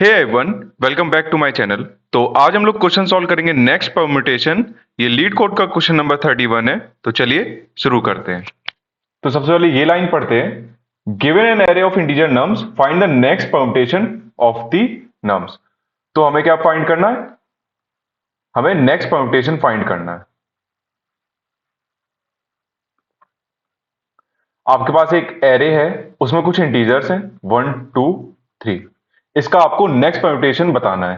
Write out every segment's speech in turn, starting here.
Hey everyone, welcome back to my channel. तो आज हम लोग क्वेश्चन सॉल्व करेंगे नेक्स्ट परम्यूटेशन। ये लीड कोड का क्वेश्चन नंबर 31 है। तो चलिए शुरू करते हैं। तो सबसे पहले ये लाइन पढ़ते हैं। Given an array of integer nums, find the next permutation of the nums. तो हमें क्या फाइंड करना है? हमें नेक्स्ट परम्यूटेशन फाइंड करना है। आपके पास एक एरे है, उसमें कुछ इंटीजर्स हैं 1 2 3। इसका आपको नेक्स्ट परम्यूटेशन बताना है।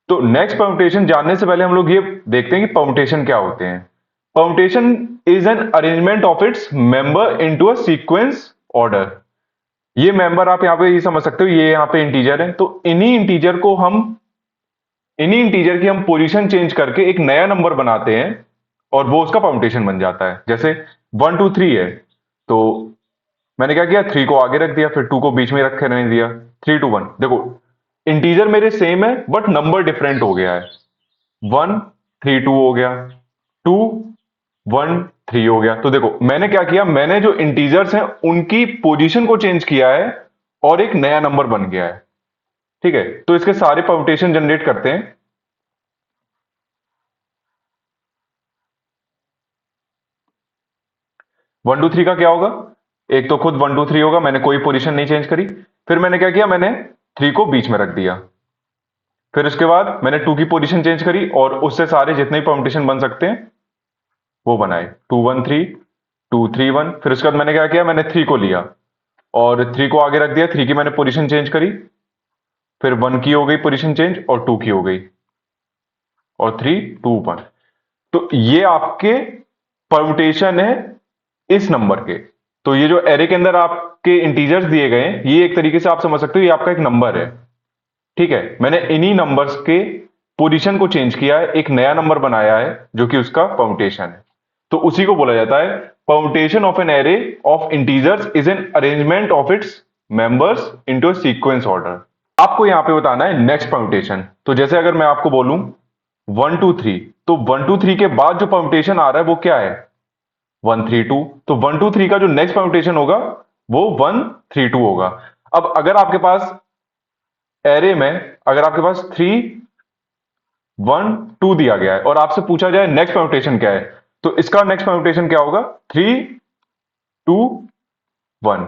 तो नेक्स्ट परम्यूटेशन जानने से पहले हम लोग ये देखते हैं कि परम्यूटेशन क्या होते हैं। Permutation is an arrangement of its member into a sequence order. ये मेंबर आप यहां पे ये समझ सकते हो, ये यहां पे इंटीजर है, तो इन्हीं इंटीजर की हम पोजीशन चेंज करके एक नया नंबर बनाते हैं और वो उसका परम्यूटेशन बन जाता है। जैसे 1 2 3 है, तो मैंने क्या किया, 3 को आगे रख दिया, फिर 2 को बीच में रखे रहने दिया। 3 2 1, देखो इंटीजर मेरे सेम है बट नंबर डिफरेंट हो गया है। 1 3 2 हो गया, 2 1 3 हो गया। तो देखो मैंने क्या किया, मैंने जो इंटीजर्स हैं उनकी पोजीशन को चेंज किया है और एक नया नंबर बन गया है। ठीक है, तो इसके सारे परम्यूटेशन जनरेट करते हैं। 1 2 3 का क्या होगा? एक तो खुद 1 2 3 होगा, मैंने कोई पोजीशन नहीं चेंज करी। फिर मैंने क्या किया, मैंने 3 को बीच में रख दिया। फिर उसके बाद मैंने 2 की पोजीशन चेंज करी और उससे सारे जितने भी परम्यूटेशन बन सकते हैं वो बनाए। 2 1 3 2 3 1। फिर उसके बाद मैंने क्या किया, मैंने 3 को लिया और 3 को आगे रख दिया। 3 की मैंने पोजीशन चेंज करी, फिर 1 की हो गई पोजीशन चेंज और 2 की हो गई, और 3 2 1। तो ये आपके परम्यूटेशन है इस नंबर के। तो ये जो एरे के अंदर आपके इंटीजर्स दिए गए हैं, ये एक तरीके से आप समझ सकते हो ये आपका एक नंबर है। ठीक है, मैंने इन्हीं नंबर्स के पोजीशन को चेंज किया है, एक नया नंबर बनाया है जो कि उसका परम्यूटेशन है। तो उसी को बोला जाता है permutation of an array of integers is an arrangement of its members into sequence order. आपको यहां पे बताना है नेक्स्ट परम्यूटेशन। तो जैसे अगर मैं आपको बोलूं 1 2 3, तो 1 2 3 के बाद जो परम्यूटेशन आ रहा है वो क्या है? 1 3 2। तो 1 2 3 का जो नेक्स्ट परम्यूटेशन होगा वो 1 3 2 होगा। अब अगर आपके पास एरे में, अगर आपके पास 3 1 2 दिया गया है और आपसे पूछा जाए नेक्स्ट परम्यूटेशन क्या है, तो इसका नेक्स्ट परम्यूटेशन क्या होगा? 3 2 1।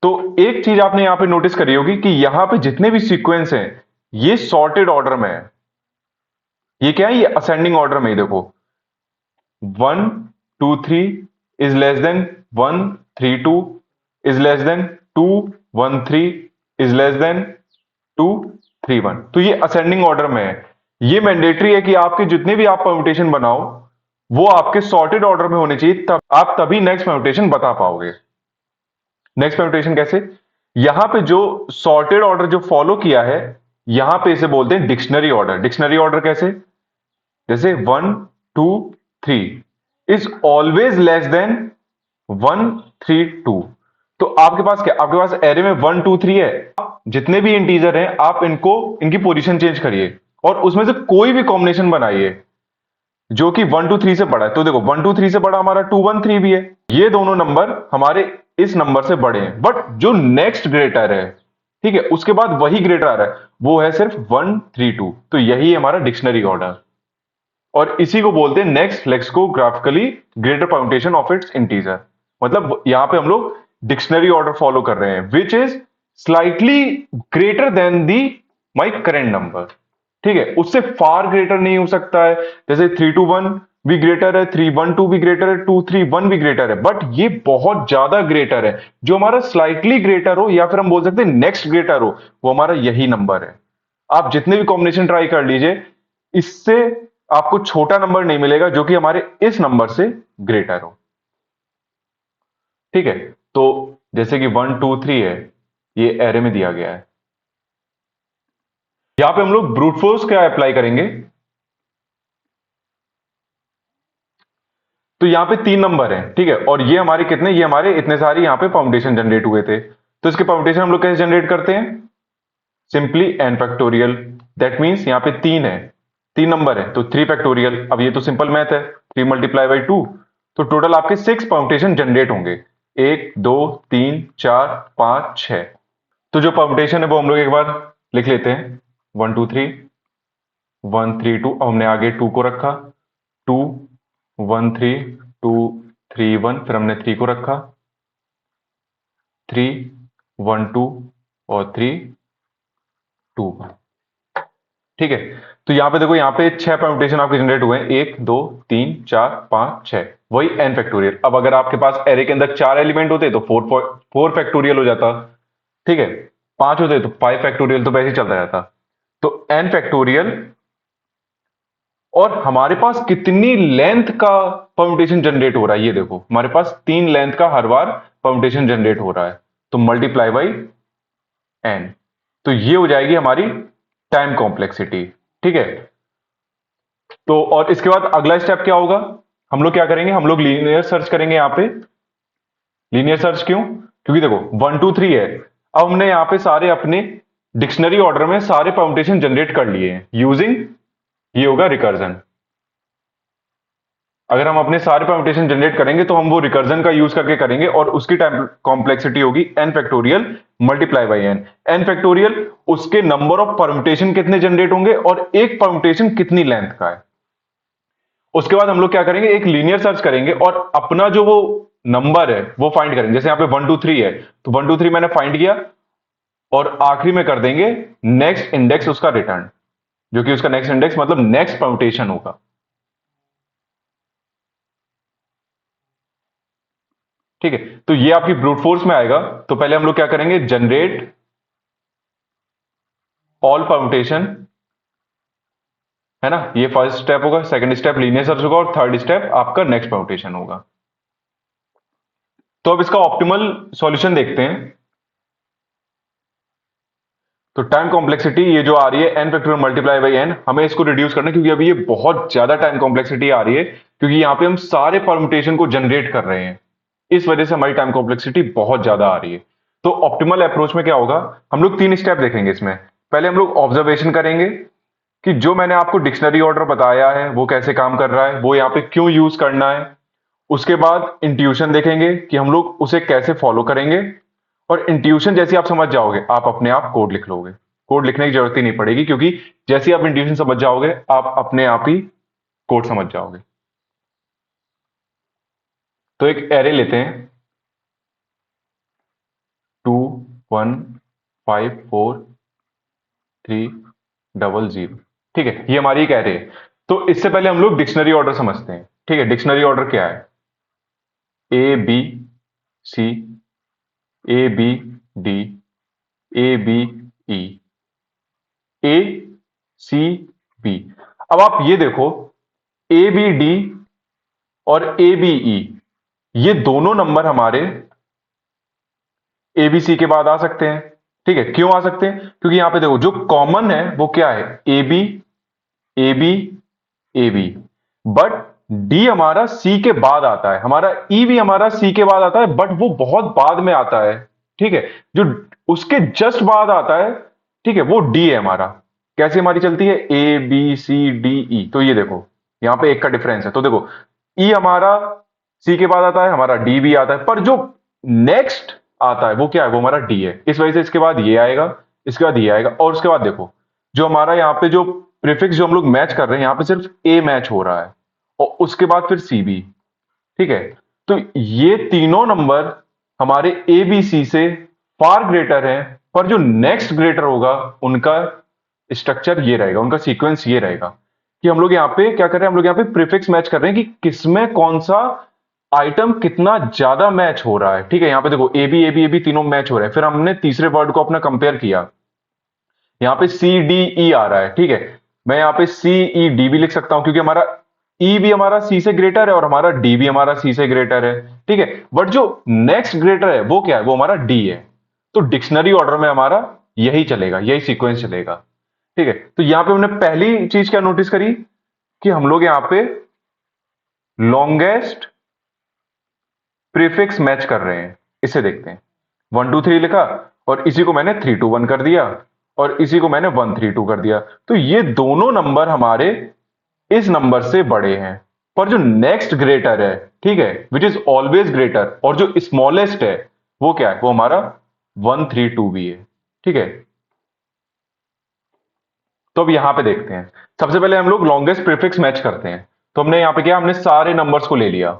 तो एक चीज आपने यहां पे नोटिस करी होगी कि यहां पे जितने भी सीक्वेंस हैं ये सॉर्टेड ऑर्डर में है। ये क्या है? ये असेंडिंग ऑर्डर में ही देखो, 1 2 3 is less then 1 3 2 is less then 2 1 3 is less then 2 3 1। तो ये असेंडिंग ऑर्डर में है। ये मैंडेटरी है कि आपके जितने भी आप परम्यूटेशन बनाओ वो आपके सॉर्टेड ऑर्डर में होने चाहिए, तब आप तभी नेक्स्ट परम्यूटेशन बता पाओगे। नेक्स्ट परम्यूटेशन कैसे? यहां पे जो सॉर्टेड ऑर्डर जो फॉलो किया है, यहां पे इसे बोलते हैं डिक्शनरी ऑर्डर। डिक्शनरी ऑर्डर कैसे? जैसे 1 2 3 इज ऑलवेज लेस देन 1 3 2। तो आपके पास क्या, आपके पास एरे में 1 2 3 है। जितने भी इंटीजर हैं आप इनको, इनकी पोजीशन चेंज करिए और उसमें से कोई भी कॉम्बिनेशन बनाइए जो कि 1 2 3 से बड़ा है। तो देखो 1 2 3 से बड़ा हमारा 2 1 3 भी है। ये दोनों नंबर हमारे इस नंबर से बड़े हैं, बट जो नेक्स्ट ग्रेटर है, ठीक है, उसके बाद वही ग्रेटर आ रहा है, वो है सिर्फ 1 3 2। तो यही है हमारा डिक्शनरी ऑर्डर और इसी को बोलते हैं next lexicographically greater permutation of its integer. मतलब यहां पे हम लोग डिक्शनरी ऑर्डर फॉलो कर रहे हैं विच is slightly greater than the my current number. ठीक है, उससे फार ग्रेटर नहीं हो सकता है। जैसे 3 2 1 भी ग्रेटर है, 3 1 2 भी ग्रेटर है, 2 3 1 भी ग्रेटर है, बट ये बहुत ज्यादा ग्रेटर है। जो हमारा स्लाइटली ग्रेटर हो या फिर हम बोल सकते हैं नेक्स्ट ग्रेटर हो, वो हमारा यही नंबर है। आप जितने भी कॉम्बिनेशन ट्राई कर लीजिए, इससे आपको छोटा नंबर नहीं मिलेगा जो कि हमारे इस नंबर से ग्रेटर हो। ठीक है, तो जैसे कि 1 2 3 है, ये एरे में दिया गया है। यहां पे हम लोग ब्रूट फोर्स क्या अप्लाई करेंगे? तो यहां पे 3 नंबर हैं, ठीक है, और ये हमारे कितने, ये हमारे इतने सारे यहां पे परम्यूटेशन जनरेट हुए थे। तो इसके परम्यूटेशन हम लोग कैसे जनरेट करते हैं? Simply n factorial. That means यहां पे 3 है, 3 नंबर है तो 3 फैक्टोरियल। अब ये तो सिंपल मैथ है, 3 मल्टीप्लाई बाई 2, तो टोटल आपके 6 परम्यूटेशन जनरेट होंगे। 1 2 3 4 5 6। तो जो परम्यूटेशन है वो हम लोग एक बार लिख लेते हैं 1 2 3 1 3 2। अब हमने आगे 2 को रखा, 2 1 3 2 3 1, फिर हमने 3 को रखा, 3 1 2 और 3 2 1। ठीक है, तो यहां पे देखो, यहां पे 6 परम्यूटेशन आपके जनरेट हुए हैं, 1 2 3 4 5 6, वही n फैक्टोरियल। अब अगर आपके पास एरे के अंदर 4 एलिमेंट होते तो 4 फैक्टोरियल हो जाता। ठीक है, 5 होते तो 5 फैक्टोरियल, तो वैसे ही चलता जाता। तो n फैक्टोरियल, और हमारे पास कितनी लेंथ का परम्यूटेशन जनरेट हो रहा है, ये देखो हमारे पास 3 लेंथ का हर बार परम्यूटेशन जनरेट हो रहा है, तो मल्टीप्लाई बाई n। तो ये हो जाएगी हमारी टाइम कॉम्प्लेक्सिटी। ठीक है, तो और इसके बाद अगला स्टेप क्या होगा, हम लोग क्या करेंगे, हम लोग लीनियर सर्च करेंगे। यहां पे लीनियर सर्च क्यों, क्योंकि देखो 1 2 3 है। अब हमने यहां पे सारे अपने डिक्शनरी ऑर्डर में सारे परम्यूटेशन जनरेट कर लिए हैं यूजिंग, ये होगा रिकर्जन। अगर हम अपने सारे परम्यूटेशन जनरेट करेंगे तो हम वो रिकर्जन का यूज करके करेंगे, और उसकी टाइम कॉम्प्लेक्सिटी होगी n factorial multiply by n। n factorial उसके नंबर ऑफ परम्यूटेशन कितने जनरेट होंगे और एक परम्यूटेशन कितनी लेंथ का है। उसके बाद हम लोग क्या करेंगे, एक लीनियर सर्च करेंगे और अपना जो वो नंबर है वो फाइंड करेंगे। जैसे यहां पे 1 2 3 है, तो 1 2 3 मैंने फाइंड किया, और आखिरी में कर देंगे नेक्स्ट इंडेक्स उसका रिटर्न, जो कि उसका नेक्स्ट इंडेक्स मतलब नेक्स्ट परम्यूटेशन होगा। ठीक है, तो ये आपकी ब्रूट फोर्स में आएगा। तो पहले हम लोग क्या करेंगे, जनरेट ऑल परम्यूटेशन, है ना, ये फर्स्ट स्टेप होगा। सेकंड स्टेप लीनियर सर्च होगा, और थर्ड स्टेप आपका नेक्स्ट परम्यूटेशन होगा। तो अब इसका ऑप्टिमल सॉल्यूशन देखते हैं। तो टाइम कॉम्प्लेक्सिटी ये जो आ रही है n factorial multiply by n, हमें इसको रिड्यूस करना है, क्योंकि अभी ये बहुत ज्यादा टाइम कॉम्प्लेक्सिटी आ रही है, क्योंकि यहां पे हम सारे परम्यूटेशन को जनरेट कर रहे हैं। इस वजह से हमारी टाइम कॉम्प्लेक्सिटी बहुत ज्यादा आ रही है। तो ऑप्टिमल अप्रोच में क्या होगा, हम लोग 3 स्टेप देखेंगे इसमें। पहले हम लोग ऑब्जर्वेशन करेंगे कि जो मैंने आपको डिक्शनरी ऑर्डर बताया है वो कैसे काम कर रहा है, वो यहाँ पे क्यों यूज करना है। उसके बाद इंट्यूशन देखेंगे कि हम लोग उसे कैसे फॉलो करेंगे, और इंट्यूशन जैसे आप समझ जाओगे आप अपने आप कोड लिख लोगे। कोड लिखने की जरूरत ही नहीं पड़ेगी, क्योंकि जैसे आप इंट्यूशन समझ जाओगे आप अपने आप ही कोड समझ जाओगे। तो एक एरे लेते हैं, 2 1 5 4 3 0 0। ठीक है, ये हमारी एक एरे है। तो इससे पहले हम लोग डिक्शनरी ऑर्डर समझते हैं। ठीक है, डिक्शनरी ऑर्डर क्या है, A B C, A B D, A B E, A C B. अब आप ये देखो, ए बी डी और ए बी ई, ये दोनों नंबर हमारे ए बी सी के बाद आ सकते हैं। ठीक है, क्यों आ सकते हैं, क्योंकि यहां पे देखो जो कॉमन है वो क्या है, A B A B A B. But D हमारा सी के बाद आता है, हमारा ई भी हमारा सी के बाद आता है, बट वो बहुत बाद में आता है। ठीक है, जो उसके जस्ट बाद आता है, ठीक है, वो डी है हमारा। कैसे हमारी चलती है, A B C D E, तो ये देखो यहां पे एक का डिफरेंस है। तो देखो ई हमारा सी के बाद आता है, हमारा डी भी आता है, पर जो नेक्स्ट आता है वो क्या है, वो हमारा डी है। इस वजह से इसके बाद ये आएगा, इसके बाद ये आएगा, और उसके बाद देखो जो हमारा यहाँ पे जो प्रीफिक्स जो हम लोग मैच कर रहे हैं, यहां पे सिर्फ ए मैच हो रहा है, और उसके बाद फिर सी बी। ठीक है, तो ये तीनों नंबर हमारे ए बी सी से फार ग्रेटर हैं, पर जो नेक्स्ट ग्रेटर होगा उनका स्ट्रक्चर ये रहेगा, उनका सीक्वेंस ये रहेगा। कि हम लोग यहाँ पे क्या कर रहे हैं, हम लोग यहाँ पे प्रीफिक्स मैच कर रहे हैं कि किसमें कौन सा आइटम कितना ज्यादा मैच हो रहा है। ठीक है, यहां पे देखो ए बी तीनों मैच हो रहे हैं, फिर हमने तीसरे वर्ड को अपना कंपेयर किया, यहां पे सी डी ई आ रहा है। ठीक है, मैं यहां पे सी ई डी भी लिख सकता हूं, क्योंकि हमारा ई भी हमारा सी से ग्रेटर है और हमारा डी भी हमारा सी से ग्रेटर है। ठीक है, बट जो नेक्स्ट ग्रेटर है वो क्या है, वो हमारा डी है। तो डिक्शनरी ऑर्डर में हमारा यही चलेगा, यही सीक्वेंस चलेगा। ठीक है, तो यहां पे हमने पहली चीज क्या नोटिस करी, कि हम लोग यहां पे लॉन्गेस्ट प्रीफिक्स मैच कर रहे हैं। इसे देखते हैं, 1 2 3 लिखा, और इसी को मैंने 3 2 1 कर दिया, और इसी को मैंने 1 3 2 कर दिया। तो ये दोनों नंबर हमारे इस नंबर से बड़े हैं, पर जो नेक्स्ट ग्रेटर है, ठीक है, विच इज ऑलवेज ग्रेटर, और जो स्मॉलेस्ट है वो क्या है, वो हमारा 1 3 2 भी है। ठीक है, तो अब यहां पे देखते हैं। सबसे पहले हम लोग लॉन्गेस्ट प्रीफिक्स मैच करते हैं। तो हमने यहां पे किया, हमने सारे नंबर्स को ले लिया।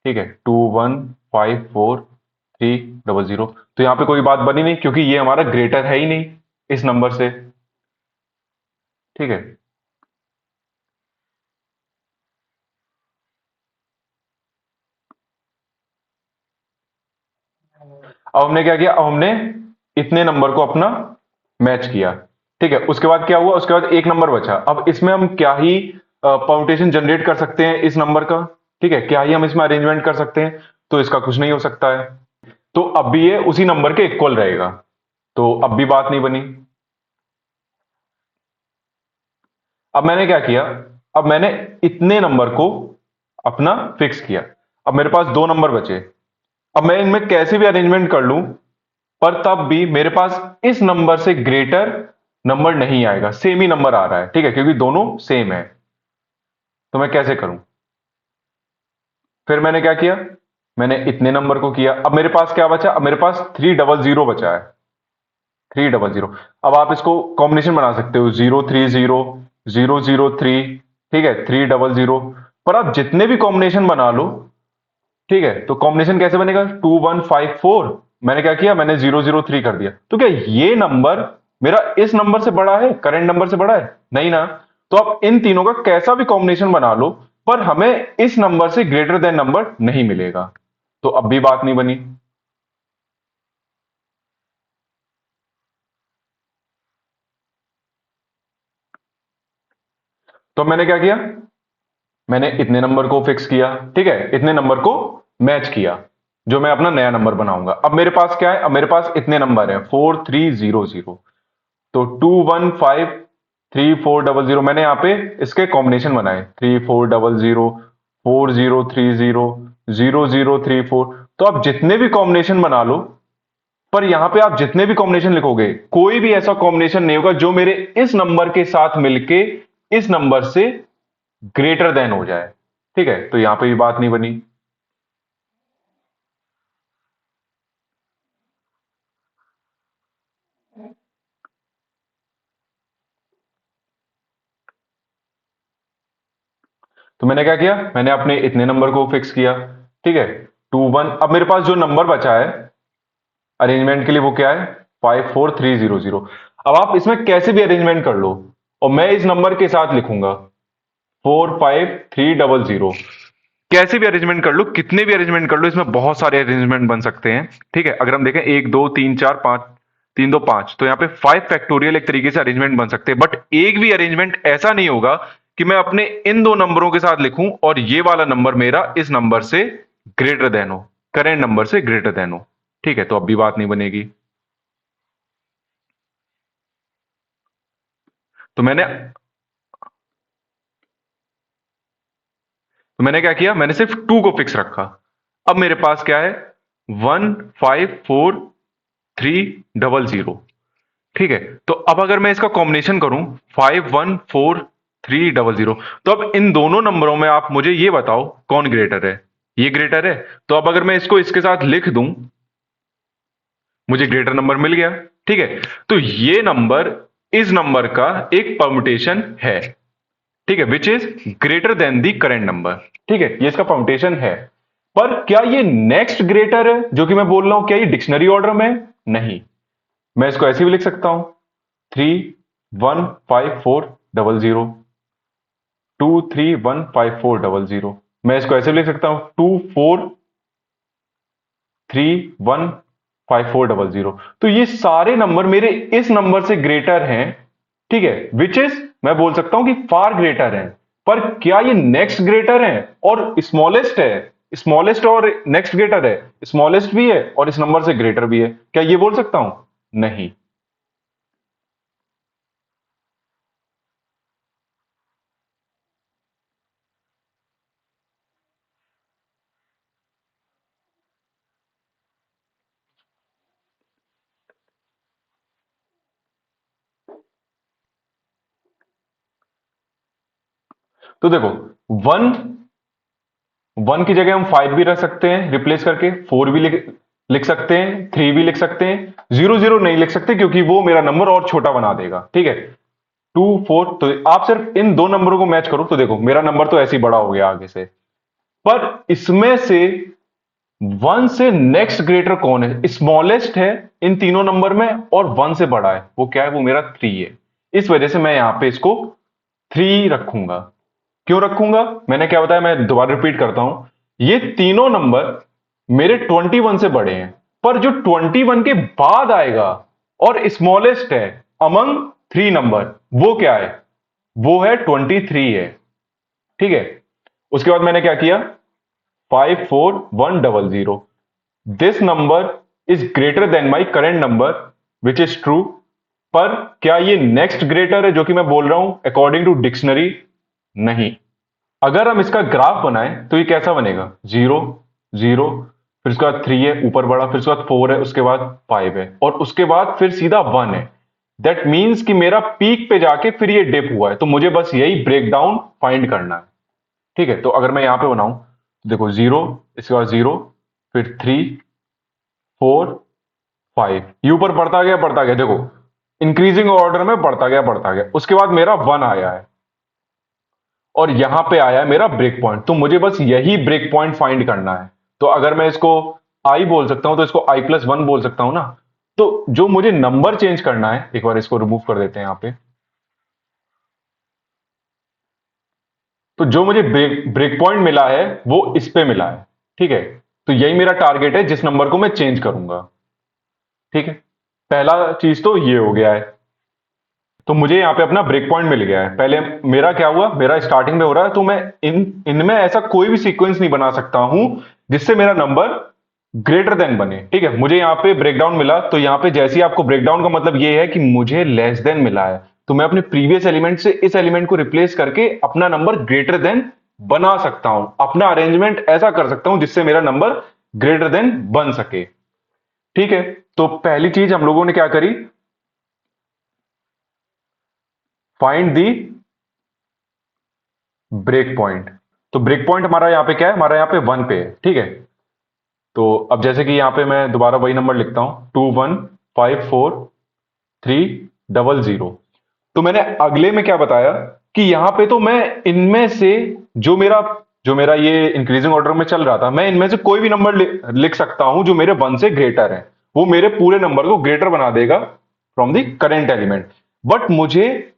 ठीक है, 2 1 5 4 3 0 0। तो यहां पे कोई बात बनी नहीं, क्योंकि ये हमारा ग्रेटर है ही नहीं इस नंबर से। ठीक है, अब हमने क्या किया, अब हमने इतने नंबर को अपना मैच किया। ठीक है, उसके बाद क्या हुआ, उसके बाद एक नंबर बचा। अब इसमें हम क्या ही परम्यूटेशन जनरेट कर सकते हैं इस नंबर का। ठीक है, क्या ही हम इसमें अरेंजमेंट कर सकते हैं। तो इसका कुछ नहीं हो सकता है। तो अब भी ये उसी नंबर के इक्वल रहेगा। तो अब भी बात नहीं बनी। अब मैंने क्या किया, अब मैंने इतने नंबर को अपना फिक्स किया। अब मेरे पास दो नंबर बचे। अब मैं इनमें कैसे भी अरेंजमेंट कर लूं, पर तब भी मेरे पास इस नंबर से ग्रेटर नंबर नहीं आएगा। सेम ही नंबर आ रहा है। ठीक है, क्योंकि दोनों सेम है। तो मैं कैसे करूं? फिर मैंने क्या किया, मैंने इतने नंबर को किया। अब मेरे पास क्या बचा, अब मेरे पास 300 बचा है। 300। अब आप इसको कॉम्बिनेशन बना सकते हो, 0 3 0 0 0 3। ठीक है, 300। पर आप जितने भी कॉम्बिनेशन बना लो, ठीक है, तो कॉम्बिनेशन कैसे बनेगा, 2154। मैंने क्या किया, मैंने 0 0 3 कर दिया। तो क्या ये नंबर मेरा इस नंबर से बड़ा है, करेंट नंबर से बड़ा है? नहीं ना। तो आप इन तीनों का कैसा भी कॉम्बिनेशन बना लो, पर हमें इस नंबर से ग्रेटर देन नंबर नहीं मिलेगा। तो अब भी बात नहीं बनी। तो मैंने क्या किया, मैंने इतने नंबर को फिक्स किया। ठीक है, इतने नंबर को मैच किया, जो मैं अपना नया नंबर बनाऊंगा। अब मेरे पास क्या है, अब मेरे पास इतने नंबर है, 4300। तो 2 1 5 3 4 0 0, मैंने यहां पे इसके कॉम्बिनेशन बनाए, 3400 4030 0034। तो आप जितने भी कॉम्बिनेशन बना लो, पर यहां पे आप जितने भी कॉम्बिनेशन लिखोगे, कोई भी ऐसा कॉम्बिनेशन नहीं होगा जो मेरे इस नंबर के साथ मिलके इस नंबर से ग्रेटर देन हो जाए। ठीक है, तो यहां पे भी बात नहीं बनी। तो मैंने क्या किया, मैंने अपने इतने नंबर को फिक्स किया। ठीक है, 2 1। अब मेरे पास जो नंबर बचा है अरेंजमेंट के लिए, वो क्या है, 54300। अब आप इसमें कैसे भी अरेंजमेंट कर लो, और मैं इस नंबर के साथ लिखूंगा 45300। कैसे भी अरेंजमेंट कर लो, कितने भी अरेंजमेंट कर लो, इसमें बहुत सारे अरेंजमेंट बन सकते हैं। ठीक है, अगर हम देखें 1 2 3 4 5, 3 2 5, तो यहाँ पे 5 फैक्टोरियल एक तरीके से अरेंजमेंट बन सकते हैं। बट एक भी अरेंजमेंट ऐसा नहीं होगा कि मैं अपने इन दो नंबरों के साथ लिखूं और ये वाला नंबर मेरा इस नंबर से ग्रेटर देन हो, करेंट नंबर से ग्रेटर देन हो। ठीक है, तो अब भी बात नहीं बनेगी। तो मैंने क्या किया, मैंने सिर्फ 2 को फिक्स रखा। अब मेरे पास क्या है, 1 5 4 3 0 0। ठीक है, तो अब अगर मैं इसका कॉम्बिनेशन करूं, 5 1 4 3 0 0, तो अब इन दोनों नंबरों में आप मुझे ये बताओ कौन ग्रेटर है। ये ग्रेटर है। तो अब अगर मैं इसको इसके साथ लिख दूं, मुझे ग्रेटर नंबर मिल गया। ठीक है, तो ये नंबर इस नंबर का एक परमुटेशन है। ठीक है, which is greater then the current number. ठीक है, ये इसका परमुटेशन है। पर क्या ये नेक्स्ट ग्रेटर है जो कि मैं बोल रहा हूं, क्या ये डिक्शनरी ऑर्डर में है? नहीं। मैं इसको ऐसे भी लिख सकता हूं, 3 1 5 4 0 0, 2 3 1 5 4 0 0। मैं इसको ऐसे भी लिख सकता हूं, 2 4 3 1 5 4 0 0। तो ये सारे नंबर मेरे इस नंबर से ग्रेटर हैं। ठीक है, विच इज, मैं बोल सकता हूं कि फार ग्रेटर है। पर क्या ये नेक्स्ट ग्रेटर है और स्मॉलेस्ट है? स्मॉलेस्ट और नेक्स्ट ग्रेटर है, स्मॉलेस्ट भी है और इस नंबर से ग्रेटर भी है। क्या ये बोल सकता हूं? नहीं। तो देखो, वन वन की जगह हम 5 भी रख सकते हैं रिप्लेस करके, 4 भी लिख लिख सकते हैं, 3 भी लिख सकते हैं। 0 0 नहीं लिख सकते, क्योंकि वो मेरा नंबर और छोटा बना देगा। ठीक है, 2 4, तो आप सिर्फ इन दो नंबरों को मैच करो तो देखो मेरा नंबर तो ऐसे ही बड़ा हो गया आगे से, पर इसमें से 1 से नेक्स्ट ग्रेटर कौन है, स्मॉलेस्ट है इन तीनों नंबर में और 1 से बड़ा है, वो क्या है, वो मेरा 3 है। इस वजह से मैं यहां पे इसको 3 रखूंगा। क्यों रखूंगा, मैंने क्या बताया, मैं दोबारा रिपीट करता हूं, ये तीनों नंबर मेरे 21 से बड़े हैं, पर जो 21 के बाद आएगा और स्मॉलेस्ट है अमंग 3 नंबर, वो क्या है, वो है 23 है। ठीक है, उसके बाद मैंने क्या किया, 54100, this number is greater than my current number which is true. पर क्या ये नेक्स्ट ग्रेटर है जो कि मैं बोल रहा हूं अकॉर्डिंग टू डिक्शनरी, नहीं। अगर हम इसका ग्राफ बनाएं तो ये कैसा बनेगा, 0 0, फिर उसके बाद 3 है ऊपर बड़ा, फिर उसके बाद 4 है, उसके बाद 5 है, और उसके बाद फिर सीधा 1 है। दैट मीन्स कि मेरा पीक पे जाके फिर ये डिप हुआ है, तो मुझे बस यही ब्रेक डाउन फाइंड करना है। ठीक है, तो अगर मैं यहां पे बनाऊं तो देखो 0, इसके बाद 0, फिर 3 4 5, ये ऊपर बढ़ता गया देखो, इंक्रीजिंग ऑर्डर में बढ़ता गया, उसके बाद मेरा 1 आया है और यहां पे आया है मेरा ब्रेक पॉइंट, तो मुझे बस यही ब्रेक पॉइंट फाइंड करना है। तो अगर मैं इसको आई बोल सकता हूं तो इसको i+1 बोल सकता हूं ना। तो जो मुझे नंबर चेंज करना है, एक बार इसको रिमूव कर देते हैं यहां पे, तो जो मुझे ब्रेक पॉइंट मिला है वो इस पे मिला है। ठीक है, तो यही मेरा टारगेट है जिस नंबर को मैं चेंज करूंगा। ठीक है, पहला चीज तो ये हो गया है, तो मुझे यहां पे अपना ब्रेक पॉइंट मिल गया है। पहले मेरा क्या हुआ, मेरा स्टार्टिंग में हो रहा है, तो मैं इनमें ऐसा कोई भी सीक्वेंस नहीं बना सकता हूं जिससे मेरा नंबर ग्रेटर देन बने। ठीक है, मुझे यहां पे ब्रेकडाउन मिला, तो यहां पे जैसे ही आपको ब्रेकडाउन का मतलब ये है कि मुझे लेस देन मिला है, तो मैं अपने प्रीवियस एलिमेंट से इस एलिमेंट को रिप्लेस करके अपना नंबर ग्रेटर देन बना सकता हूं, अपना अरेंजमेंट ऐसा कर सकता हूं जिससे मेरा नंबर ग्रेटर देन बन सके। ठीक है, तो पहली चीज हम लोगों ने क्या करी, फाइंड दी ब्रेक पॉइंट। तो ब्रेक पॉइंट हमारा यहां पे क्या है, हमारा यहां पे 1 पे है। ठीक है, तो अब जैसे कि यहां पे मैं दोबारा वही नंबर लिखता हूं, 21543000। तो मैंने अगले में क्या बताया कि यहां पे तो मैं इनमें से जो मेरा ये इंक्रीजिंग ऑर्डर में चल रहा था, मैं इनमें से कोई भी नंबर लिख सकता हूं जो मेरे 1 से ग्रेटर है, वो मेरे पूरे नंबर को ग्रेटर बना देगा from the current element. But मुझे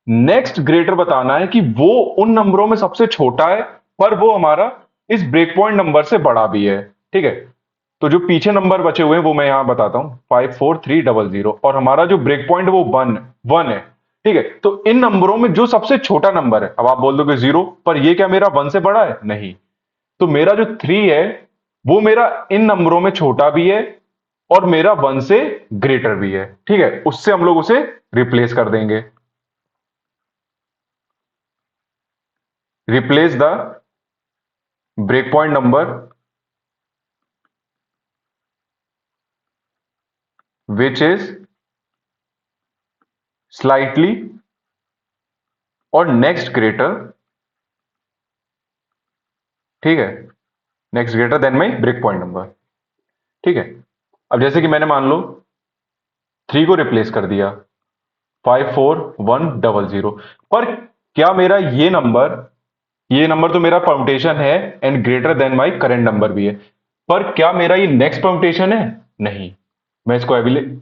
नेक्स्ट ग्रेटर बताना है कि वो उन नंबरों में सबसे छोटा है, पर वो हमारा इस ब्रेक पॉइंट नंबर से बड़ा भी है। ठीक है, तो जो पीछे नंबर बचे हुए हैं वो मैं यहां बताता हूं, 54300, और हमारा जो ब्रेक पॉइंट है वो 1 है। ठीक है, तो इन नंबरों में जो सबसे छोटा नंबर है, अब आप बोल दोगे 0, पर ये क्या मेरा 1 से बड़ा है, नहीं। तो मेरा जो 3 है वो मेरा इन नंबरों में छोटा भी है और मेरा 1 से ग्रेटर भी है। ठीक है, उससे हम लोग उसे रिप्लेस कर देंगे, replace the break point number which is slightly और नेक्स्ट ग्रेटर। ठीक है, next greater than my break point number. ठीक है, अब जैसे कि मैंने मान लो 3 को रिप्लेस कर दिया 54100, पर क्या मेरा ये नंबर तो मेरा परम्यूटेशन है and greater than my current number भी है, पर क्या मेरा ये नेक्स्ट परम्यूटेशन है, नहीं। मैं इसको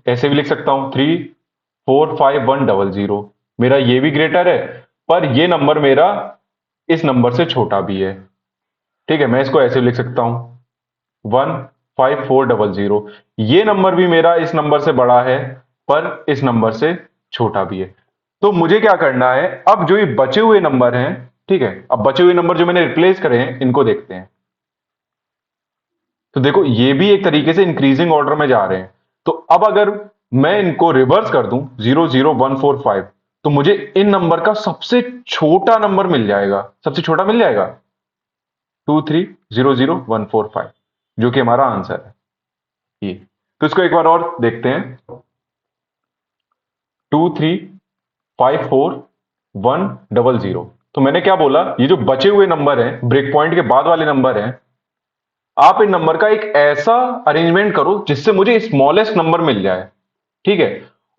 ऐसे भी लिख सकता हूं, 34510, मेरा ये भी ग्रेटर है, पर ये नंबर मेरा इस नंबर से छोटा भी है। ठीक है, मैं इसको ऐसे भी लिख सकता हूं, 15400, ये नंबर भी मेरा इस नंबर से बड़ा है पर इस नंबर से छोटा भी है। तो मुझे क्या करना है, अब जो ये बचे हुए नंबर हैं, ठीक है, अब बचे हुए नंबर जो मैंने रिप्लेस करे हैं इनको देखते हैं। तो देखो ये भी एक तरीके से इंक्रीजिंग ऑर्डर में जा रहे हैं, तो अब अगर मैं इनको रिवर्स कर दूं 00145, तो मुझे इन नंबर का सबसे छोटा नंबर मिल जाएगा, सबसे छोटा मिल जाएगा 2300145, जो कि हमारा आंसर है ये। तो इसको एक बार और देखते हैं, 2354100। तो मैंने क्या बोला, ये जो बचे हुए नंबर हैं, ब्रेक पॉइंट के बाद वाले नंबर हैं, आप इन नंबर का एक ऐसा अरेंजमेंट करो जिससे मुझे स्मॉलेस्ट नंबर मिल जाए। ठीक है,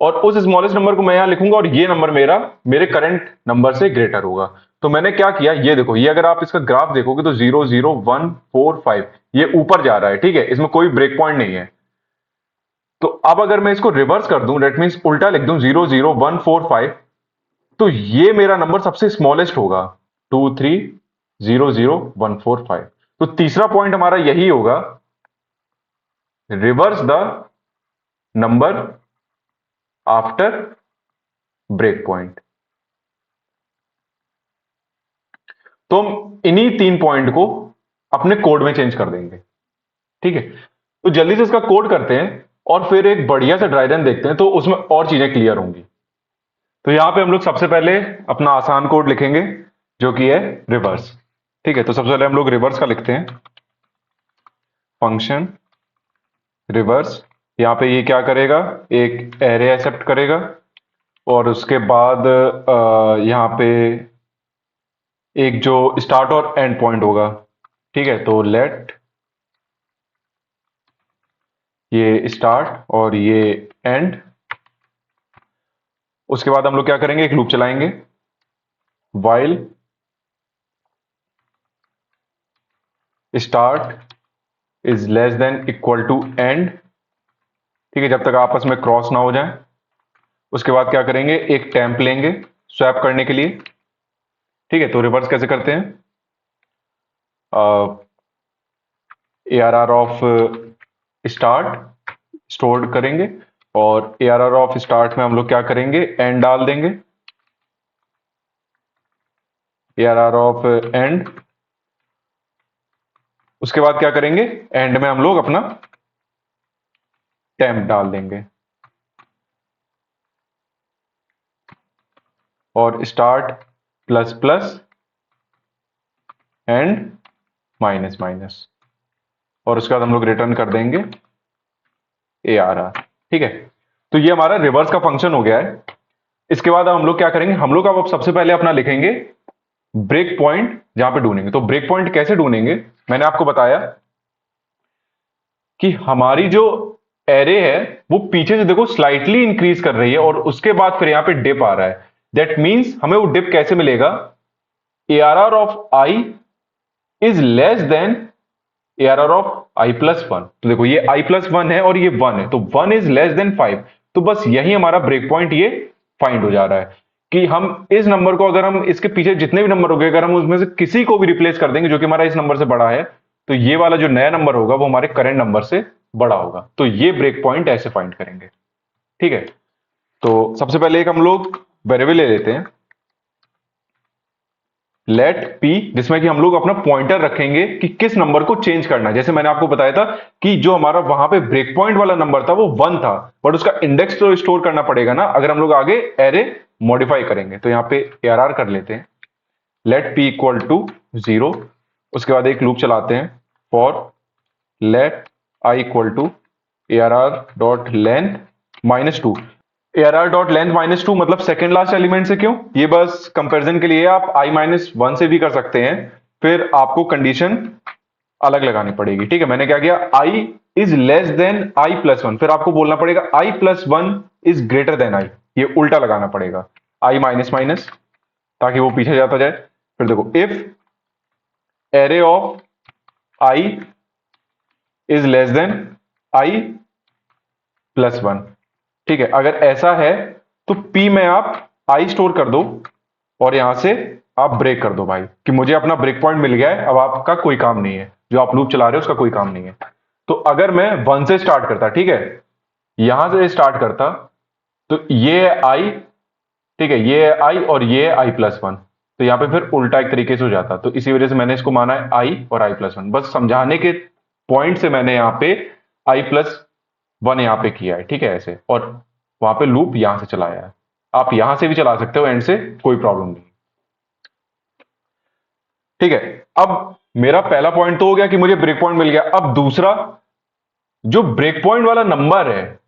और उस स्मॉलेस्ट नंबर को मैं यहां लिखूंगा और ये नंबर मेरा मेरे करंट नंबर से ग्रेटर होगा। तो मैंने क्या किया, ये देखो, ये अगर आप इसका ग्राफ देखोगे तो 0 0 1 4 5 ये ऊपर जा रहा है, ठीक है, इसमें कोई ब्रेक पॉइंट नहीं है। तो अब अगर मैं इसको रिवर्स कर दूं, दैट मीन्स उल्टा लिख दूं 0 0 1 4 5, तो ये मेरा नंबर सबसे स्मॉलेस्ट होगा 2 3 0 0 1 4 5। तो तीसरा पॉइंट हमारा यही होगा, reverse the number after break point. तो हम इन्हीं 3 पॉइंट को अपने कोड में चेंज कर देंगे, ठीक है। तो जल्दी से इसका कोड करते हैं और फिर एक बढ़िया सा ड्राई रन देखते हैं, तो उसमें और चीजें क्लियर होंगी। तो यहां पे हम लोग सबसे पहले अपना आसान कोड लिखेंगे जो कि है रिवर्स, ठीक है। तो सबसे पहले हम लोग रिवर्स का लिखते हैं, फंक्शन रिवर्स। यहां पे ये क्या करेगा, एक एरे एक्सेप्ट करेगा और उसके बाद यहां पे एक जो स्टार्ट और एंड पॉइंट होगा, ठीक है। तो लेट ये स्टार्ट और ये एंड। उसके बाद हम लोग क्या करेंगे, एक लूप चलाएंगे, while start is less than equal to end, ठीक है, जब तक आपस में क्रॉस ना हो जाए। उसके बाद क्या करेंगे, एक टेम्प लेंगे स्वैप करने के लिए, ठीक है। तो रिवर्स कैसे करते हैं, ARR ऑफ स्टार्ट स्टोर करेंगे और ARR ऑफ स्टार्ट में हम लोग क्या करेंगे, एंड डाल देंगे, ARR ऑफ एंड। उसके बाद क्या करेंगे, एंड में हम लोग अपना टेम्प डाल देंगे और start plus plus and minus minus, और उसके बाद हम लोग रिटर्न कर देंगे ARR, ठीक है। तो ये हमारा रिवर्स का फंक्शन हो गया है। इसके बाद हम लोग क्या करेंगे, हम लोग अब सबसे पहले अपना लिखेंगे ब्रेक पॉइंट जहां पे ढूंढेंगे। तो ब्रेक पॉइंट कैसे ढूंढेंगे, मैंने आपको बताया कि हमारी जो एरे है वो पीछे से देखो स्लाइटली इंक्रीज कर रही है और उसके बाद फिर यहां पे डिप आ रहा है। दैट मींस हमें वो डिप कैसे मिलेगा, ARR of I is less then ARR of i+1। तो देखो ये i+1 है और ये 1 है, तो 1 इज लेस देन 5। तो बस यही हमारा ब्रेक पॉइंट ये फाइंड हो जा रहा है कि हम इस नंबर को, अगर हम इसके पीछे जितने भी नंबर हो गए, अगर हम उसमें से किसी को भी रिप्लेस कर देंगे जो कि हमारा इस नंबर से बड़ा है, तो ये वाला जो नया नंबर होगा वो हमारे करंट नंबर से बड़ा होगा। तो ये ब्रेक पॉइंट ऐसे फाइंड करेंगे, ठीक है। तो सबसे पहले एक हम लोग वेरिएबल ले लेते हैं, लेट पी, जिसमें कि हम लोग अपना पॉइंटर रखेंगे कि किस नंबर को चेंज करना है। जैसे मैंने आपको बताया था कि जो हमारा वहां पे ब्रेक पॉइंट वाला नंबर था वो 1 था, बट उसका इंडेक्स तो स्टोर करना पड़ेगा ना अगर हम लोग आगे एरे मॉडिफाई करेंगे। तो यहां पे ARR कर लेते हैं, लेट पी इक्वल टू 0। उसके बाद एक लूप चलाते हैं, for let I equal to ARR dot length -2। ARR dot length -2 मतलब सेकेंड लास्ट एलिमेंट से, क्यों, ये बस कंपैरिजन के लिए, आप i-1 से भी कर सकते हैं, फिर आपको कंडीशन अलग लगानी पड़ेगी, ठीक है। मैंने क्या किया, i is less then i+1, फिर आपको बोलना पड़ेगा i+1 is greater then i, ये उल्टा लगाना पड़ेगा, i-, ताकि वो पीछे जाता जाए। फिर देखो, if array of i is less then i+1, ठीक है। अगर ऐसा है तो P में आप i स्टोर कर दो और यहां से आप ब्रेक कर दो भाई, कि मुझे अपना ब्रेक पॉइंट मिल गया है, अब आपका कोई काम नहीं है, जो आप लूप चला रहे हो उसका कोई काम नहीं है। तो अगर मैं 1 से स्टार्ट करता, ठीक है, यहां से स्टार्ट करता, तो ये है i, ठीक है, ये है i और ये है i+1, तो यहां पे फिर उल्टा एक तरीके से हो जाता। तो इसी वजह से मैंने इसको माना है i और i+1, बस समझाने के पॉइंट से मैंने यहां पे i+1 यहां पे किया है, ठीक है, ऐसे, और वहां पे लूप यहां से चलाया है। आप यहां से भी चला सकते हो एंड से, कोई प्रॉब्लम नहीं, ठीक है। अब मेरा पहला पॉइंट तो हो गया कि मुझे ब्रेक पॉइंट मिल गया। अब दूसरा, जो ब्रेक पॉइंट वाला नंबर है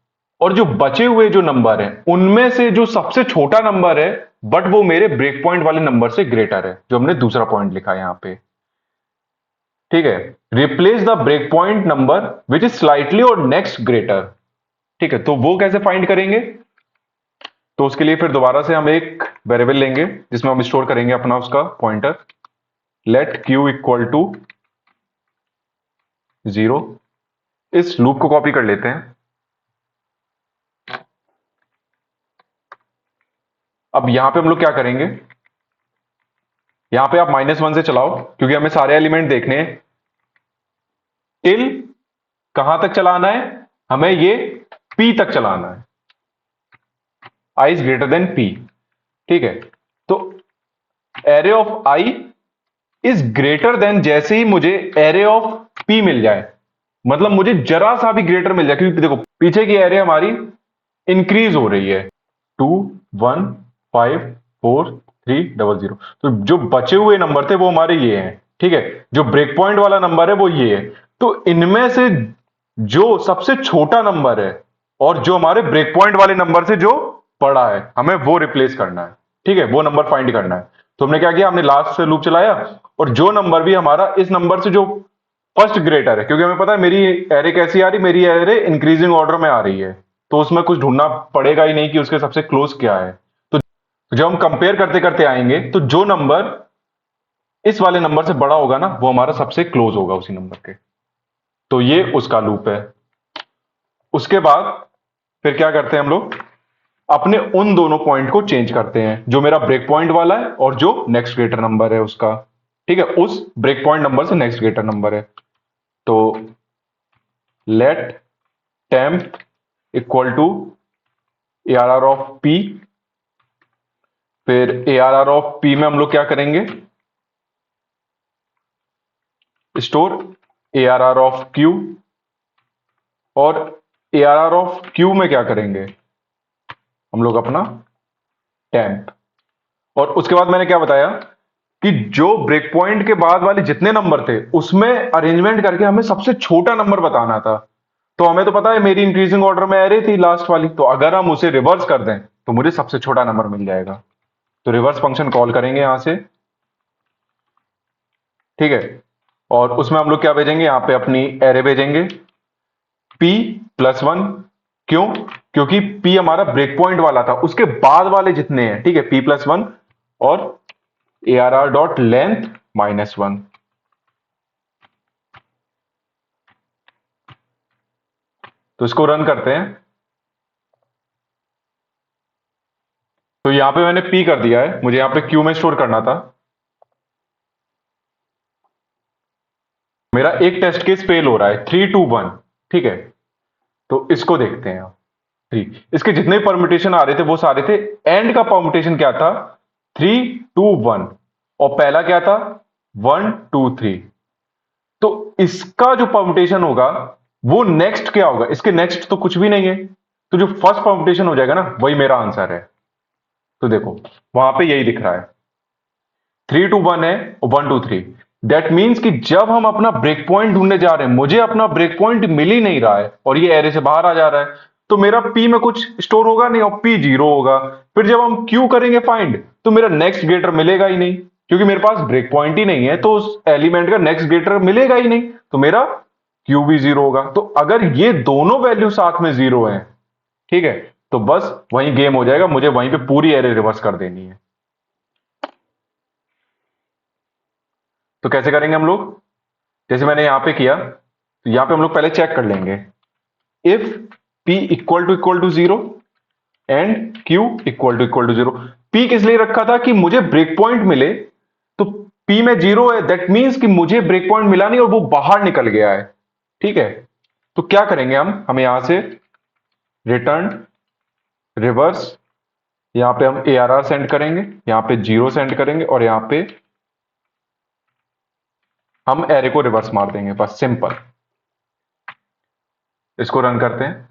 और जो बचे हुए जो नंबर है उनमें से जो सबसे छोटा नंबर है बट वो मेरे ब्रेक पॉइंट वाले नंबर से ग्रेटर है, जो हमने दूसरा पॉइंट लिखा है यहां पे, ठीक है। Replace the break point number which is slightly और नेक्स्ट ग्रेटर, ठीक है। तो वो कैसे फाइंड करेंगे, तो उसके लिए फिर दोबारा से हम एक वेरिएबल लेंगे जिसमें हम स्टोर करेंगे अपना उसका pointer, let q equal to 0। इस लूप को कॉपी कर लेते हैं। अब यहां पे हम लोग क्या करेंगे, यहां पे आप -1 से चलाओ क्योंकि हमें सारे एलिमेंट देखने हैं। टिल कहां तक चलाना है, हमें ये p तक चलाना है, i is greater then p। ठीक है, तो array of i is greater then, जैसे ही मुझे एरे ऑफ p मिल जाए, मतलब मुझे जरा सा भी ग्रेटर मिल जाए, क्योंकि देखो पीछे की एरे हमारी इंक्रीज हो रही है, 2 1 5 4 3 0 0। तो जो बचे हुए नंबर थे वो हमारे ये हैं। ठीक है, जो ब्रेक पॉइंट वाला नंबर है वो ये है। तो इनमें से जो सबसे छोटा नंबर है और जो हमारे ब्रेक पॉइंट वाले नंबर से जो बड़ा है, हमें वो रिप्लेस करना है। ठीक है, वो नंबर फाइंड करना है। तो हमने क्या किया, हमने लास्ट से लूप चलाया और जो नंबर भी हमारा इस नंबर से जो फर्स्ट ग्रेटर है, क्योंकि हमें पता है मेरी एरे कैसी आ रही, मेरी एरे इंक्रीजिंग ऑर्डर में आ रही है, तो उसमें कुछ ढूंढना पड़ेगा ही नहीं कि उसके सबसे क्लोज क्या है। तो जब हम कंपेयर करते करते आएंगे तो जो नंबर इस वाले नंबर से बड़ा होगा ना, वो हमारा सबसे क्लोज होगा उसी नंबर के। तो ये उसका लूप है। उसके बाद फिर क्या करते हैं हम लोग, अपने उन दोनों पॉइंट को चेंज करते हैं, जो मेरा ब्रेक पॉइंट वाला है और जो नेक्स्ट ग्रेटर नंबर है उसका। ठीक है, उस ब्रेक पॉइंट नंबर से नेक्स्ट ग्रेटर नंबर है। तो let temp equal to ARR of P। फिर ARR ऑफ P में हम लोग क्या करेंगे, स्टोर ARR ऑफ Q। और ARR ऑफ Q में क्या करेंगे हम लोग, अपना टेम्प। और उसके बाद मैंने क्या बताया कि जो ब्रेक पॉइंट के बाद वाले जितने नंबर थे उसमें अरेंजमेंट करके हमें सबसे छोटा नंबर बताना था। तो हमें तो पता है मेरी इंक्रीजिंग ऑर्डर में एरे थी लास्ट वाली, तो अगर हम उसे रिवर्स कर दें तो मुझे सबसे छोटा नंबर मिल जाएगा। तो रिवर्स फंक्शन कॉल करेंगे यहां से। ठीक है, और उसमें हम लोग क्या भेजेंगे, यहां पे अपनी एरे भेजेंगे p+1। क्यों, क्योंकि p हमारा ब्रेक पॉइंट वाला था, उसके बाद वाले जितने हैं, ठीक है, p+1 और ARR डॉट लेंथ -1। तो इसको रन करते हैं। तो यहां पे मैंने p कर दिया है, मुझे यहां पे q में स्टोर करना था। मेरा एक टेस्ट केस फेल हो रहा है, 3 2 1। ठीक है, तो इसको देखते हैं। 3, इसके जितने परम्यूटेशन आ रहे थे वो सारे थे, एंड का परम्यूटेशन क्या था, 3 2 1। और पहला क्या था, 1 2 3। तो इसका जो परम्यूटेशन होगा वो नेक्स्ट क्या होगा, इसके नेक्स्ट तो कुछ भी नहीं है, तो जो फर्स्ट परम्यूटेशन हो जाएगा ना वही मेरा आंसर है। तो देखो वहां पे यही दिख रहा है, 3 2 1 है और 1 2 3। दैट मीन्स कि जब हम अपना ब्रेक पॉइंट ढूंढने जा रहे हैं, मुझे अपना ब्रेक पॉइंट मिल ही नहीं रहा है और ये एरे से बाहर आ जा रहा है, तो मेरा पी में कुछ स्टोर होगा नहीं और पी 0 होगा। फिर जब हम क्यू करेंगे फाइंड, तो मेरा नेक्स्ट ग्रेटर मिलेगा ही नहीं, क्योंकि मेरे पास ब्रेक पॉइंट ही नहीं है, तो उस एलिमेंट का नेक्स्ट ग्रेटर मिलेगा ही नहीं, तो मेरा क्यू भी 0 होगा। तो अगर ये दोनों वैल्यू साथ में 0 है, ठीक है, तो बस वहीं गेम हो जाएगा, मुझे वहीं पे पूरी एरे रिवर्स कर देनी है। तो कैसे करेंगे हम लोग, जैसे मैंने यहां पे किया, तो यहां पे हम लोग पहले चेक कर लेंगे, if p equal to 0 and q equal to 0। p किस लिए रखा था, कि मुझे ब्रेक पॉइंट मिले, तो p में 0 है, दैट मींस कि मुझे ब्रेक पॉइंट मिला नहीं और वो बाहर निकल गया है। ठीक है, तो क्या करेंगे हम यहां से रिटर्न रिवर्स, यहां पे हम ARR सेंड करेंगे, यहां पे 0 सेंड करेंगे और यहां पे हम एरे को रिवर्स मार देंगे, बस सिंपल। इसको रन करते हैं।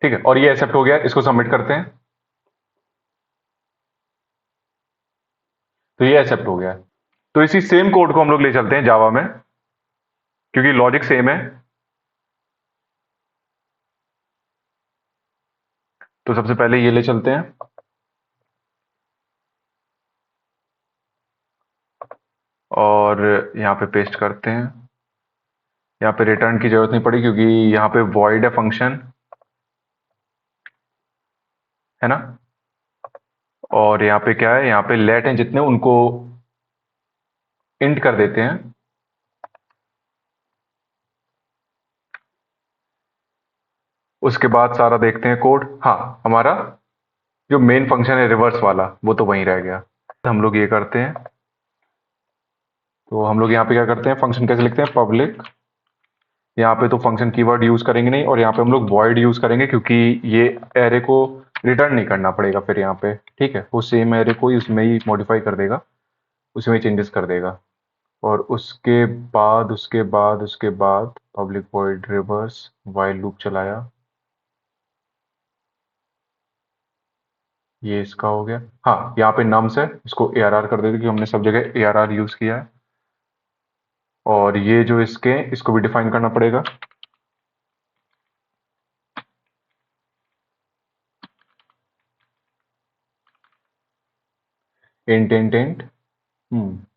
ठीक है, और ये एक्सेप्ट हो गया, इसको सबमिट करते हैं। तो ये एक्सेप्ट हो गया। तो इसी सेम कोड को हम लोग ले चलते हैं जावा में, क्योंकि लॉजिक सेम है। तो सबसे पहले ये ले चलते हैं और यहां पे पेस्ट करते हैं। यहाँ पे रिटर्न की जरूरत नहीं पड़ी क्योंकि यहाँ पे वॉइड है फंक्शन, है ना। और यहाँ पे क्या है, यहाँ पे लेट हैं जितने उनको इंट कर देते हैं। उसके बाद सारा देखते हैं कोड। हाँ, हमारा जो मेन फंक्शन है रिवर्स वाला वो तो वहीं रह गया। हम लोग ये करते हैं, तो हम लोग यहाँ पे क्या करते हैं, फंक्शन कैसे लिखते हैं, पब्लिक। यहाँ पे तो फंक्शन कीवर्ड यूज करेंगे नहीं, और यहाँ पे हम लोग वॉइड यूज करेंगे क्योंकि ये एरे को रिटर्न नहीं करना पड़ेगा फिर यहाँ पे, ठीक है। वो सेम एरे को ही उसमें ही मॉडिफाई कर देगा, उसमें चेंजेस कर देगा। और उसके बाद public void reverse while loop चलाया। ये इसका हो गया। हाँ, यहाँ पे नम्स है, इसको ARR कर देते कि हमने सब जगह ARR यूज किया है। और ये जो इसको भी डिफाइन करना पड़ेगा। Int int int.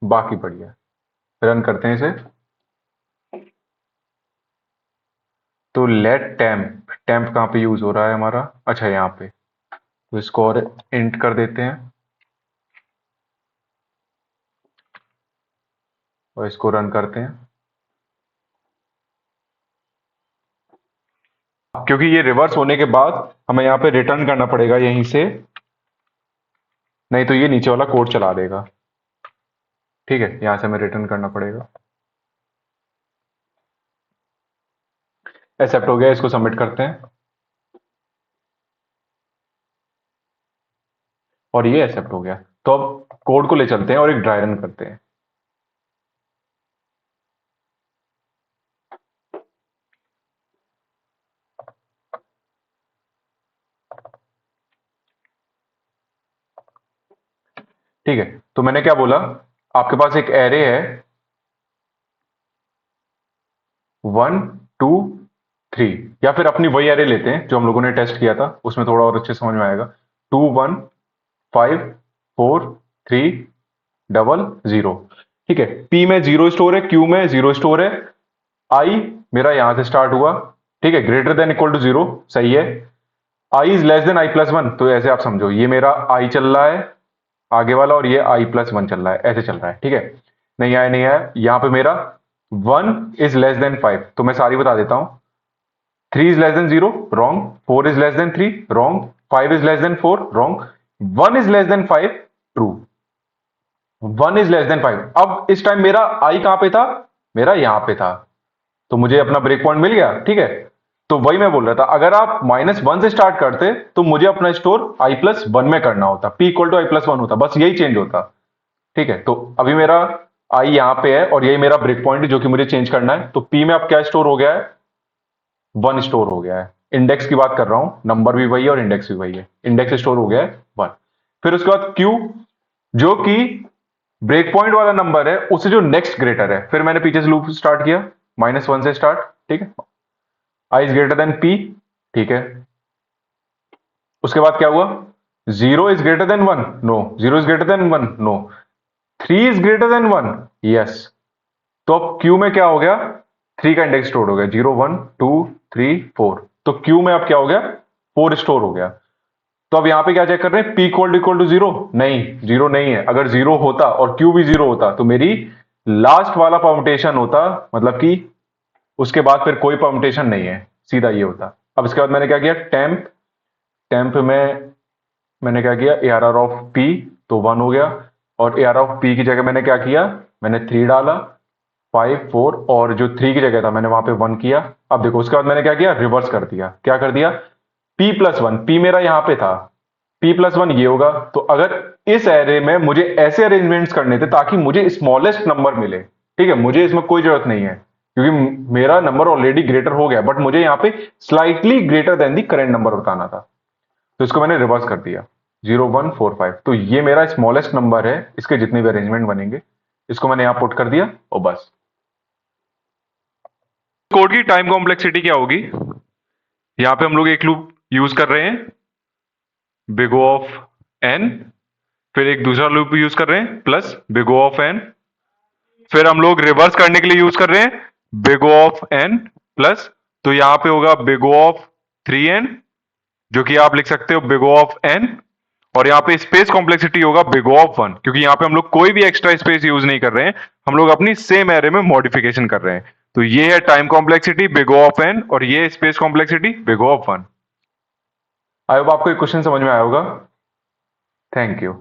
बाकी बढ़िया। रन करते हैं इसे। तो लेट टेम्प, टेम्प कहाँ पे यूज हो रहा है हमारा, अच्छा यहाँ पे। तो इसको और इंट कर देते हैं और इसको रन करते हैं। क्योंकि ये रिवर्स होने के बाद हमें यहाँ पे रिटर्न करना पड़ेगा यहीं से, नहीं तो ये नीचे वाला कोड चला देगा। ठीक है, यहां से हमें रिटर्न करना पड़ेगा। एक्सेप्ट हो गया, इसको सबमिट करते हैं। और ये एक्सेप्ट हो गया। तो अब कोड को ले चलते हैं और एक ड्राई रन करते हैं। ठीक है, तो मैंने क्या बोला, आपके पास एक एरे है 1 2 3, या फिर अपनी वही एरे लेते हैं जो हम लोगों ने टेस्ट किया था, उसमें थोड़ा और अच्छे समझ में आएगा। 2 1 5 4 3 डबल 0। ठीक है, पी में 0 स्टोर है, क्यू में 0 स्टोर है, आई मेरा यहां से स्टार्ट हुआ। ठीक है, ग्रेटर देन इक्वल टू 0 सही है। I is less then i+1, तो ऐसे आप समझो ये मेरा आई चल रहा है आगे वाला, और ये i+1 चल रहा है, ऐसे चल रहा है। ठीक है, नहीं आया नहीं आया। यहां पे मेरा 1 इज लेस देन 5, तो मैं सारी बता देता हूं। 3 is less then 0 wrong, 4 is less then 3 wrong, 5 is less then 4 wrong, 1 is less then 5 true, 1 is less then 5। अब इस टाइम मेरा आई कहां पे था, मेरा यहां पे था, तो मुझे अपना ब्रेक पॉइंट मिल गया। ठीक है, तो वही मैं बोल रहा था, अगर आप -1 से स्टार्ट करते तो मुझे अपना स्टोर i+1 में करना होता, p इक्वल टू i+1 होता, बस यही चेंज होता। ठीक है, तो अभी मेरा i यहां पे है और यही मेरा ब्रेक पॉइंट है जो कि मुझे चेंज करना है। तो p में अब क्या स्टोर हो गया है, 1 स्टोर हो गया है। इंडेक्स की बात कर रहा हूं, नंबर भी वही है और इंडेक्स भी वही है, इंडेक्स स्टोर हो गया है 1। फिर उसके बाद q, जो कि ब्रेक पॉइंट वाला नंबर है उससे जो नेक्स्ट ग्रेटर है। फिर मैंने पीछे से लूप स्टार्ट किया, -1 से स्टार्ट। ठीक है, I is greater than P. ठीक है, उसके बाद क्या हुआ, 0 is greater than 1, no, 0 is greater than 1, no, 3 is greater than 1, yes. तो अब क्यू में क्या हो गया, 3 का इंडेक्स स्टोर हो गया, 0 1 2 3 4। तो क्यू में अब क्या हो गया, 4 स्टोर हो गया। तो अब यहां पे क्या चेक कर रहे हैं, पी इक्वल टू 0, नहीं, 0 नहीं है। अगर 0 होता और क्यू भी 0 होता तो मेरी लास्ट वाला परमुटेशन होता, मतलब कि उसके बाद फिर कोई परमुटेशन नहीं है, सीधा ये होता। अब इसके बाद मैंने क्या किया, टेम्प, टेम्प में मैंने क्या किया, ARR ऑफ P, तो 1 हो गया। और ARR ऑफ P की जगह मैंने क्या किया, मैंने 3 डाला, 5 4, और जो 3 की जगह था मैंने वहां पे 1 किया। अब देखो उसके बाद मैंने क्या किया, रिवर्स कर दिया। क्या कर दिया, P+1, P मेरा यहां पे था, P+1 ये होगा। तो अगर इस एरे में मुझे ऐसे अरेंजमेंट्स करने थे ताकि मुझे स्मॉलेस्ट नंबर मिले, ठीक है, मुझे इसमें कोई जरूरत नहीं है क्योंकि मेरा नंबर ऑलरेडी ग्रेटर हो गया, बट मुझे यहां पे स्लाइटली ग्रेटर देन दी करेंट नंबर बताना था, तो इसको मैंने रिवर्स कर दिया, 0 1 4 5। तो ये मेरा स्मॉलेस्ट नंबर है, इसके जितने भी अरेंजमेंट बनेंगे इसको मैंने यहां पुट कर दिया और बस। कोड की टाइम कॉम्प्लेक्सिटी क्या होगी, यहां पे हम लोग एक लूप यूज कर रहे हैं बिग O ऑफ n, फिर एक दूसरा लूप यूज कर रहे हैं plus big O of n, फिर हम लोग रिवर्स करने के लिए यूज कर रहे हैं big O of n plus, तो यहां पे होगा बिग O ऑफ 3n, जो कि आप लिख सकते हो बिग O ऑफ n, और यहाँ पे स्पेस कॉम्प्लेक्सिटी होगा बिग O ऑफ 1, क्योंकि यहाँ पे हम लोग कोई भी एक्स्ट्रा स्पेस यूज नहीं कर रहे हैं, हम लोग अपनी सेम एरे में मॉडिफिकेशन कर रहे हैं। तो ये है time complexity big O of n, और ये space complexity big O of 1। I hope आपको ये क्वेश्चन समझ में आया होगा। Thank you.